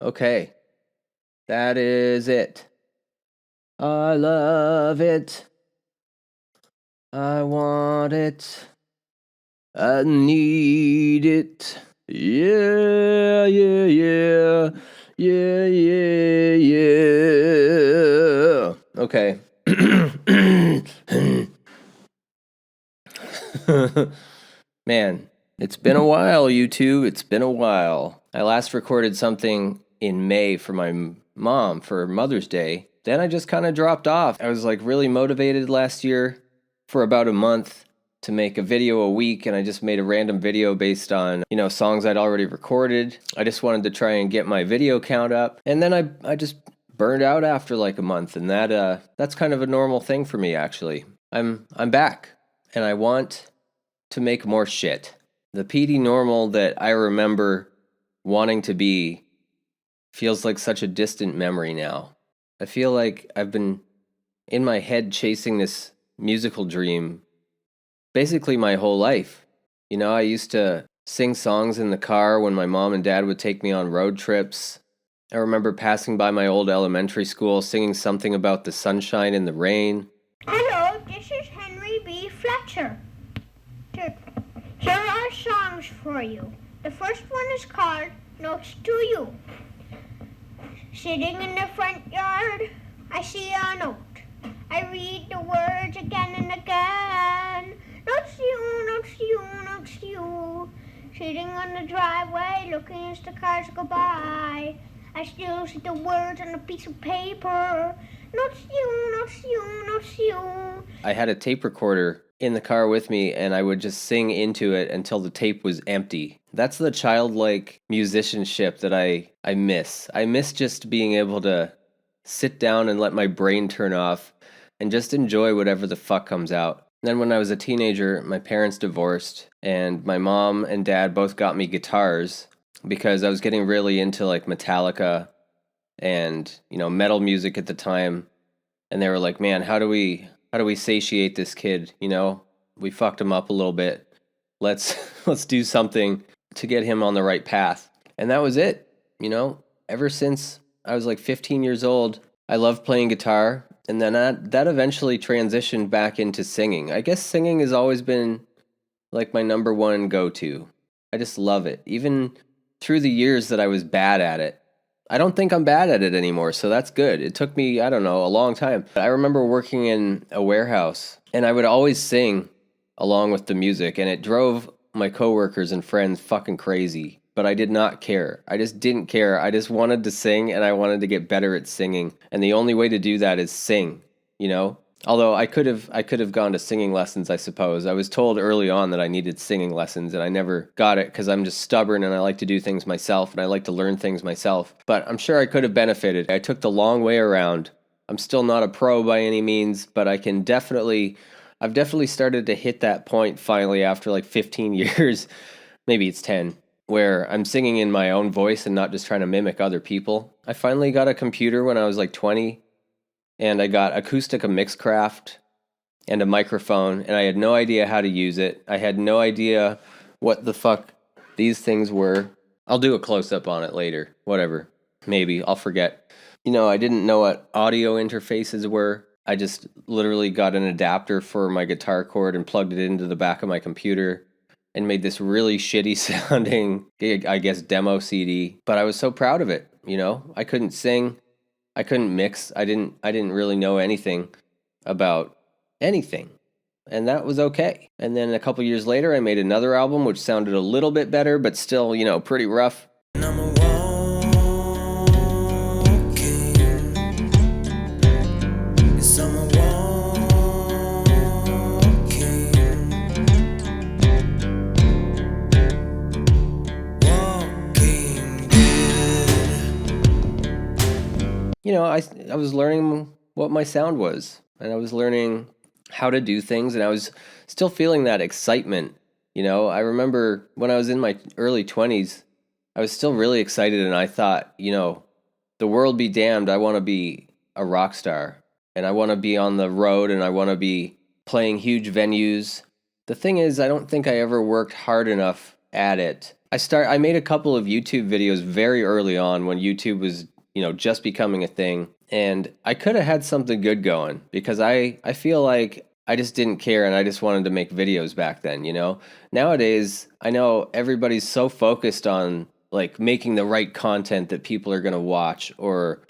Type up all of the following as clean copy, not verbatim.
Okay, that is it. I love it. I want it. I need it. Yeah, yeah, yeah. Yeah, yeah, yeah. Okay. Man, it's been a while, you two. It's been a while. I last recorded something in May for my mom for Mother's Day. Then I just kind of dropped off. I was like really motivated last year for about a month to make a video a week, and I just made a random video based on, songs I'd already recorded. I just wanted to try and get my video count up. And then I just burned out after like a month, and that's kind of a normal thing for me actually. I'm back, and I want to make more shit. The PD normal that I remember wanting to be feels like such a distant memory now. I feel like I've been in my head chasing this musical dream basically my whole life. I used to sing songs in the car when my mom and dad would take me on road trips. I remember passing by my old elementary school singing something about the sunshine and the rain. Hello, this is Henry B. Fletcher. Here are songs for you. The first one is called Notes to You. Sitting in the front yard, I see a note. I read the words again and again. Notes to you, notes to you, notes to you. Sitting on the driveway, looking as the cars go by. I still see the words on a piece of paper. Notes to you, notes to you, notes to you. I had a tape recorder in the car with me, and I would just sing into it until the tape was empty. That's the childlike musicianship that I miss. I miss just being able to sit down and let my brain turn off and just enjoy whatever the fuck comes out. And then when I was a teenager, my parents divorced, and my mom and dad both got me guitars because I was getting really into like Metallica and, metal music at the time. And they were like, "Man, how do we satiate this kid? We fucked him up a little bit. Let's let's do something to get him on the right path." And that was it. Ever since I was like 15 years old, I loved playing guitar, and then that eventually transitioned back into singing. I guess singing has always been like my number one go-to. I just love it. Even through the years that I was bad at it, I don't think I'm bad at it anymore, so that's good. It took me, I don't know, a long time. I remember working in a warehouse, and I would always sing along with the music, and it drove my coworkers and friends fucking crazy. But I did not care. I just didn't care. I just wanted to sing, and I wanted to get better at singing. And the only way to do that is sing, Although I could have gone to singing lessons, I suppose. I was told early on that I needed singing lessons, and I never got it because I'm just stubborn and I like to do things myself and I like to learn things myself. But I'm sure I could have benefited. I took the long way around. I'm still not a pro by any means, but I've definitely started to hit that point finally after like 15 years, maybe it's 10, where I'm singing in my own voice and not just trying to mimic other people. I finally got a computer when I was like 20. And I got Acoustica Mixcraft and a microphone, and I had no idea how to use it. I had no idea what the fuck these things were. I'll do a close-up on it later. Whatever. Maybe. I'll forget. I didn't know what audio interfaces were. I just literally got an adapter for my guitar cord and plugged it into the back of my computer and made this really shitty sounding, I guess, demo CD. But I was so proud of it, I couldn't sing. I couldn't mix. I didn't really know anything about anything. And that was okay. And then a couple years later, I made another album which sounded a little bit better, but still, pretty rough. I was learning what my sound was, and I was learning how to do things, and I was still feeling that excitement. I remember when I was in my early 20s, I was still really excited, and I thought, the world be damned, I want to be a rock star, and I want to be on the road, and I want to be playing huge venues. The thing is, I don't think I ever worked hard enough at it I made a couple of YouTube videos very early on when YouTube was, just becoming a thing, and I could have had something good going because I feel like I just didn't care and I just wanted to make videos back then. Nowadays, I know everybody's so focused on like making the right content that people are going to watch or,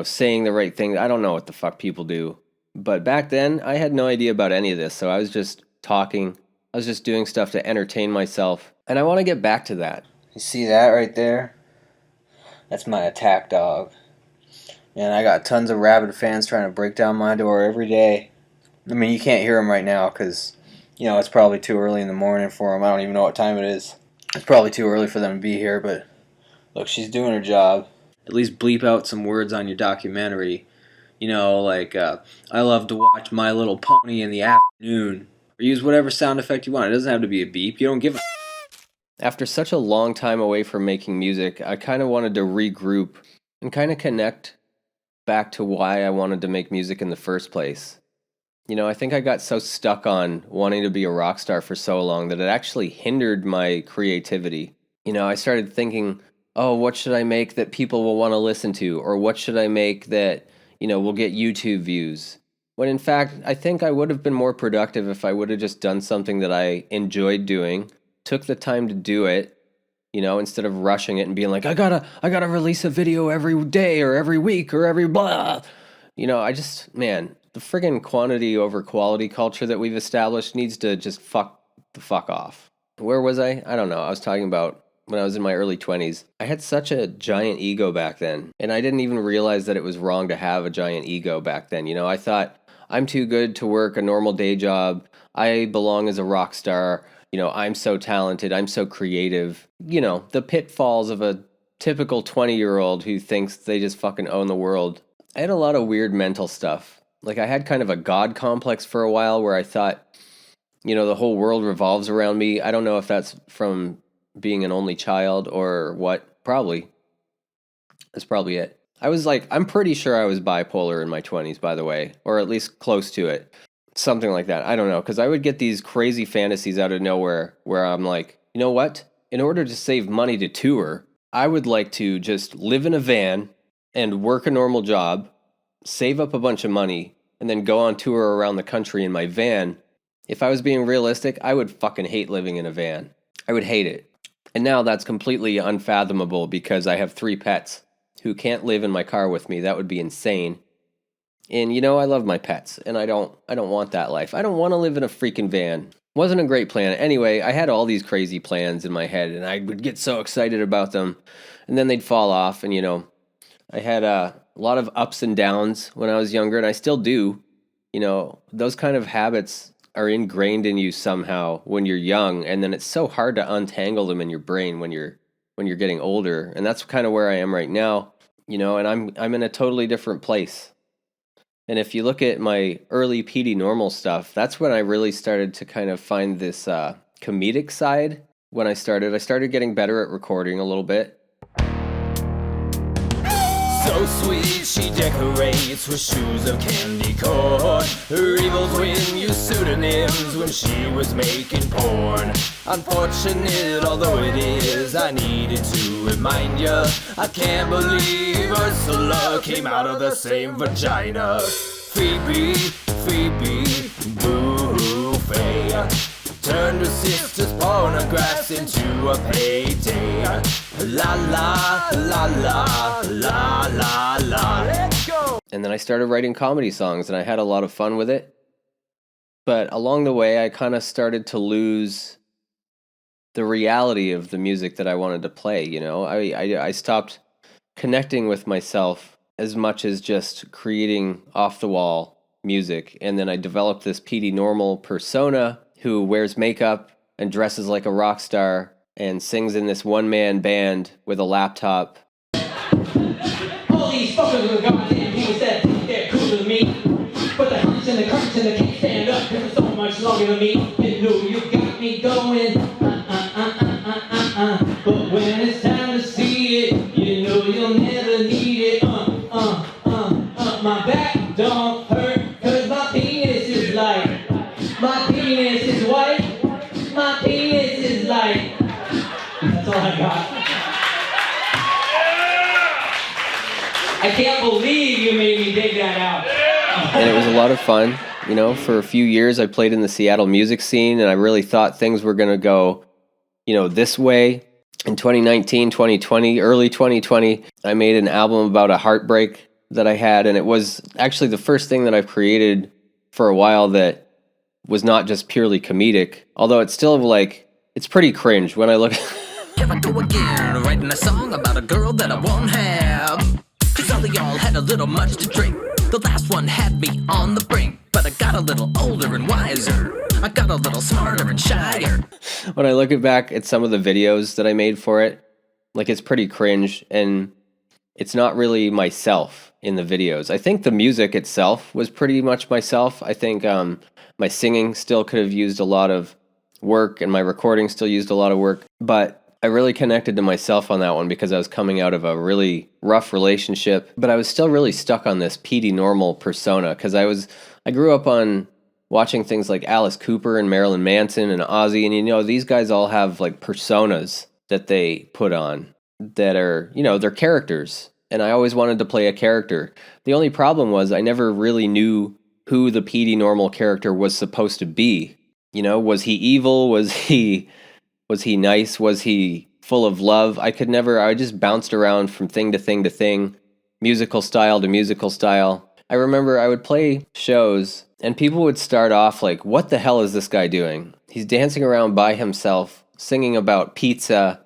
saying the right thing. I don't know what the fuck people do. But back then, I had no idea about any of this, so I was just talking. I was just doing stuff to entertain myself, and I want to get back to that. You see that right there? That's my attack dog. And I got tons of rabid fans trying to break down my door every day. I mean, you can't hear them right now because, it's probably too early in the morning for them. I don't even know what time it is. It's probably too early for them to be here, but look, she's doing her job. At least bleep out some words on your documentary. Like, I love to watch My Little Pony in the afternoon. Or use whatever sound effect you want. It doesn't have to be a beep. You don't give a... After such a long time away from making music, I kind of wanted to regroup and kind of connect back to why I wanted to make music in the first place. I think I got so stuck on wanting to be a rock star for so long that it actually hindered my creativity. I started thinking, oh, what should I make that people will want to listen to? Or what should I make that, will get YouTube views? When in fact, I think I would have been more productive if I would have just done something that I enjoyed doing, took the time to do it, instead of rushing it and being like, I gotta release a video every day or every week or every blah. The friggin' quantity over quality culture that we've established needs to just fuck the fuck off. Where was I? I don't know. I was talking about when I was in my early 20s. I had such a giant ego back then, and I didn't even realize that it was wrong to have a giant ego back then. I thought, I'm too good to work a normal day job. I belong as a rock star. I'm so talented. I'm so creative. The pitfalls of a typical 20-year-old who thinks they just fucking own the world. I had a lot of weird mental stuff. Like, I had kind of a God complex for a while where I thought, the whole world revolves around me. I don't know if that's from being an only child or what. Probably. That's probably it. I was like, I'm pretty sure I was bipolar in my 20s, by the way, or at least close to it. Something like that. I don't know, because I would get these crazy fantasies out of nowhere where I'm like, you know what? In order to save money to tour, I would like to just live in a van and work a normal job, save up a bunch of money, and then go on tour around the country in my van. If I was being realistic, I would fucking hate living in a van. I would hate it. And now that's completely unfathomable because I have 3 pets who can't live in my car with me. That would be insane. And I love my pets, and I don't want that life. I don't want to live in a freaking van. Wasn't a great plan. Anyway, I had all these crazy plans in my head, and I would get so excited about them, and then they'd fall off. And I had a lot of ups and downs when I was younger, and I still do. Those kind of habits are ingrained in you somehow when you're young, and then it's so hard to untangle them in your brain when you're getting older. And that's kind of where I am right now. And I'm in a totally different place. And if you look at my early PD Normal stuff, that's when I really started to kind of find this comedic side. When I started getting better at recording a little bit. So sweet, she decorates with shoes of candy corn. Her evils when used pseudonyms when she was making porn. Unfortunate, although it is, I needed to remind ya, I can't believe Ursula came out of the same vagina. Phoebe, boo-hoo, Faye turned her sister's pornographs into a payday. La la, la la, la la la. Let's go! And then I started writing comedy songs, and I had a lot of fun with it. But along the way, I kind of started to lose the reality of the music that I wanted to play, I stopped connecting with myself as much as just creating off-the-wall music. And then I developed this PD Normal persona who wears makeup and dresses like a rock star and sings in this one-man band with a laptop. All these fuckers are goddamn people that think they're cooler than me. But the hunts and the crunch and they can't stand up because they're so much longer than me. You know you got me going, But when it's time to see it, you know you'll never need it. My back don't hurt cause my penis is light. My penis is white. My penis is light. That's all I I can't believe you made me dig that out. And it was a lot of fun. You know, for a few years I played in the Seattle music scene, and I really thought things were going to go, you know, this way. In 2019, 2020, early 2020, I made an album about a heartbreak that I had, and it was actually the first thing that I've created for a while that was not just purely comedic, although it's still like, it's pretty cringe when I look. Here I go again, writing a song about a girl that I won't have. Cause all of y'all had a little much to drink. The last one had me on the brink. But I got a little older and wiser. I got a little smarter and shyer. When I look back at some of the videos that I made for it, like, it's pretty cringe, and it's not really myself in the videos. I think the music itself was pretty much myself. I think my singing still could have used a lot of work, and my recording still used a lot of work, but I really connected to myself on that one because I was coming out of a really rough relationship, but I was still really stuck on this PD normal persona because I grew up on watching things like Alice Cooper and Marilyn Manson and Ozzy, and you know, these guys all have like personas that they put on that are, you know, they're characters, and I always wanted to play a character. The only problem was I never really knew who the PD normal character was supposed to be. You know, was he evil? Was he nice? Was he full of love? I just bounced around from thing to thing to thing, musical style to musical style. I remember I would play shows and people would start off like, what the hell is this guy doing? He's dancing around by himself, singing about pizza,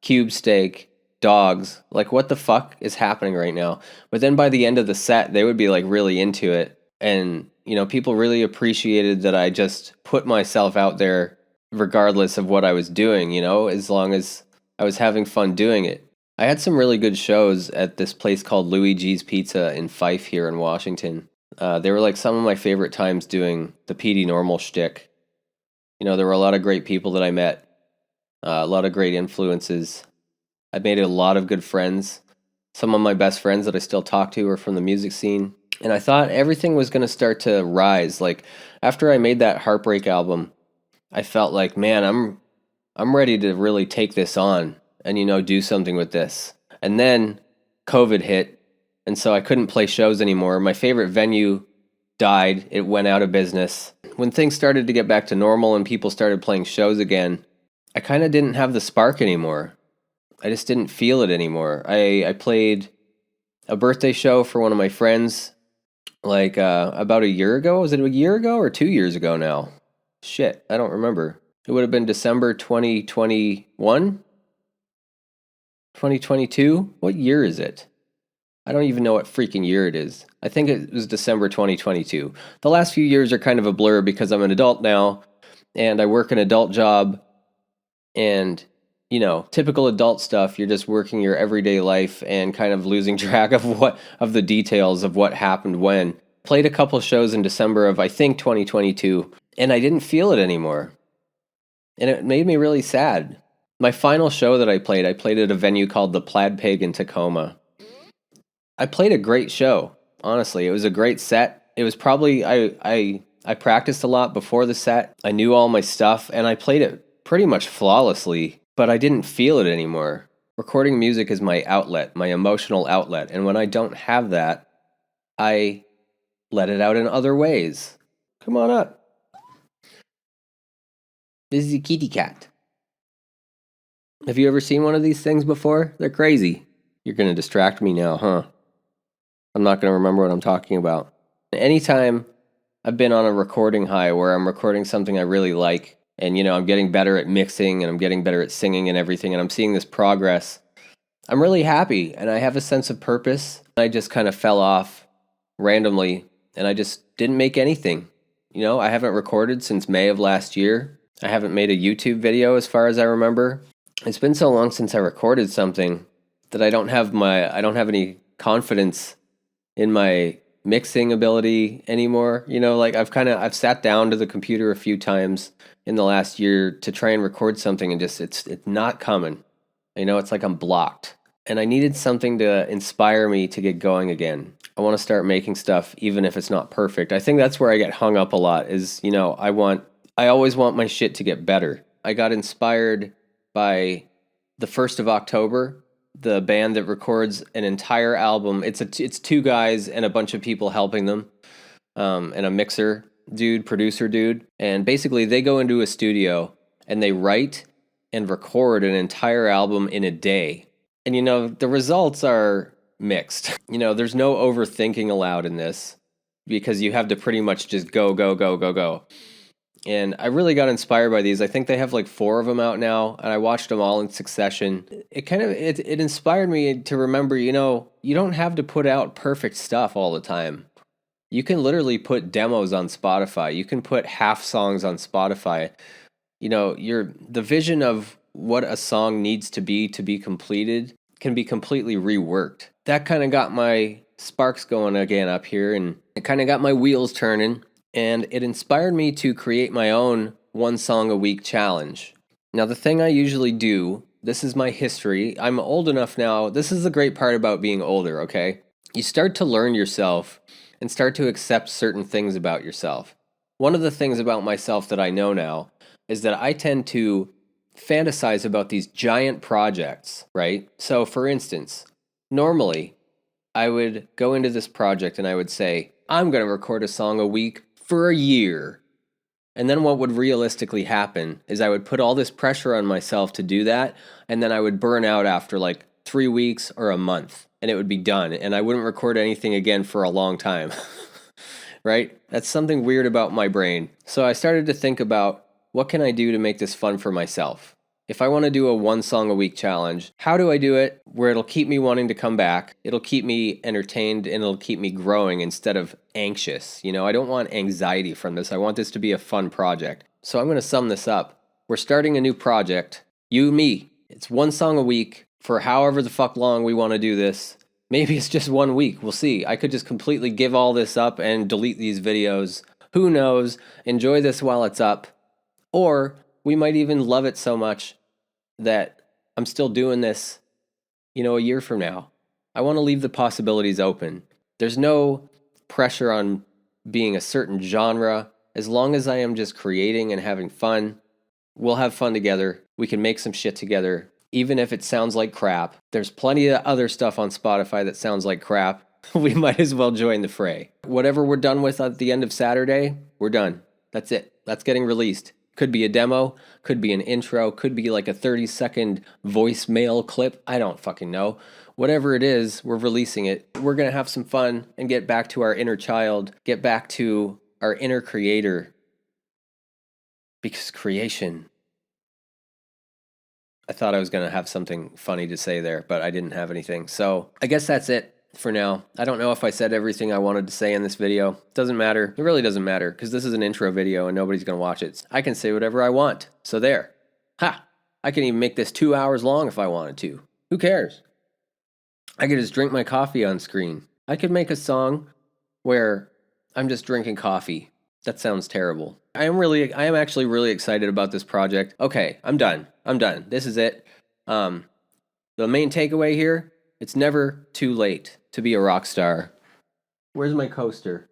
cube steak, dogs. Like, what the fuck is happening right now? But then by the end of the set, they would be like really into it. And, you know, people really appreciated that I just put myself out there regardless of what I was doing, you know, as long as I was having fun doing it. I had some really good shows at this place called Louis G's Pizza in Fife here in Washington. They were like some of my favorite times doing the PD normal shtick. You know, there were a lot of great people that I met, a lot of great influences. I made a lot of good friends. Some of my best friends that I still talk to are from the music scene. And I thought everything was going to start to rise. Like, after I made that Heartbreak album, I felt like, man, I'm ready to really take this on and, you know, do something with this. And then COVID hit, and so I couldn't play shows anymore. My favorite venue died. It went out of business. When things started to get back to normal and people started playing shows again, I kind of didn't have the spark anymore. I just didn't feel it anymore. I played a birthday show for one of my friends like about a year ago. Was it a year ago or 2 years ago now? Shit, I don't remember. It would have been December 2021? 2022? What year is it? I don't even know what freaking year it is. I think it was December 2022. The last few years are kind of a blur because I'm an adult now, and I work an adult job, and, you know, typical adult stuff, you're just working your everyday life and kind of losing track of the details of what happened when. Played a couple shows in December of, I think, 2022, and I didn't feel it anymore. And it made me really sad. My final show that I played at a venue called the Plaid Pig in Tacoma. I played a great show, honestly. It was a great set. It was probably, I practiced a lot before the set. I knew all my stuff, and I played it pretty much flawlessly, but I didn't feel it anymore. Recording music is my outlet, my emotional outlet, and when I don't have that, I let it out in other ways. Come on up. This is a kitty cat. Have you ever seen one of these things before? They're crazy. You're going to distract me now, huh? I'm not going to remember what I'm talking about. Anytime I've been on a recording high where I'm recording something I really like, and, you know, I'm getting better at mixing, and I'm getting better at singing and everything, and I'm seeing this progress, I'm really happy, and I have a sense of purpose. I just kind of fell off randomly, and I just didn't make anything. You know, I haven't recorded since May of last year. I haven't made a YouTube video as far as I remember. It's been so long since I recorded something that I don't have any confidence in my mixing ability anymore. You know, like I've sat down to the computer a few times in the last year to try and record something, and just it's not coming. You know, it's like I'm blocked. And I needed something to inspire me to get going again. I want to start making stuff even if it's not perfect. I think that's where I get hung up a lot is, you know, I always want my shit to get better. I got inspired by the 1st of October, the band that records an entire album. It's two guys and a bunch of people helping them, and a mixer dude, producer dude, and basically they go into a studio and they write and record an entire album in a day. And the results are mixed. There's no overthinking allowed in this because you have to pretty much just go, go, go, go, go. And I really got inspired by these. I think they have like 4 of them out now, and I watched them all in succession. It inspired me to remember, you don't have to put out perfect stuff all the time. You can literally put demos on Spotify. You can put half songs on Spotify. The vision of what a song needs to be completed can be completely reworked. That kind of got my sparks going again up here, and it kind of got my wheels turning. And it inspired me to create my own 1 song a week challenge. Now, the thing I usually do, this is my history. I'm old enough now. This is the great part about being older, okay? You start to learn yourself and start to accept certain things about yourself. One of the things about myself that I know now is that I tend to fantasize about these giant projects, right? So, for instance, normally I would go into this project and I would say, I'm going to record a song a week for a year. And then what would realistically happen is I would put all this pressure on myself to do that, and then I would burn out after like 3 weeks or a month, and it would be done, and I wouldn't record anything again for a long time. Right? That's something weird about my brain. So I started to think about, what can I do to make this fun for myself? If I want to do a 1 song a week challenge, how do I do it where it'll keep me wanting to come back, it'll keep me entertained, and it'll keep me growing instead of anxious? I don't want anxiety from this. I want this to be a fun project. So I'm going to sum this up. We're starting a new project. You, me. It's 1 song a week for however the fuck long we want to do this. Maybe it's just 1 week. We'll see. I could just completely give all this up and delete these videos. Who knows? Enjoy this while it's up. Or we might even love it so much that I'm still doing this, a year from now. I want to leave the possibilities open. There's no pressure on being a certain genre. As long as I am just creating and having fun, we'll have fun together. We can make some shit together, even if it sounds like crap. There's plenty of other stuff on Spotify that sounds like crap. We might as well join the fray. Whatever we're done with at the end of Saturday, we're done. That's it. That's getting released. Could be a demo, could be an intro, could be like a 30-second voicemail clip. I don't fucking know. Whatever it is, we're releasing it. We're going to have some fun and get back to our inner child, get back to our inner creator. Because creation. I thought I was going to have something funny to say there, but I didn't have anything. So I guess that's it for now. I don't know if I said everything I wanted to say in this video. Doesn't matter. It really doesn't matter, because this is an intro video and nobody's going to watch it. I can say whatever I want. So there. Ha! I can even make this 2 hours long if I wanted to. Who cares? I could just drink my coffee on screen. I could make a song where I'm just drinking coffee. That sounds terrible. I am actually really excited about this project. Okay, I'm done. This is it. The main takeaway here, it's never too late to be a rock star. Where's my coaster?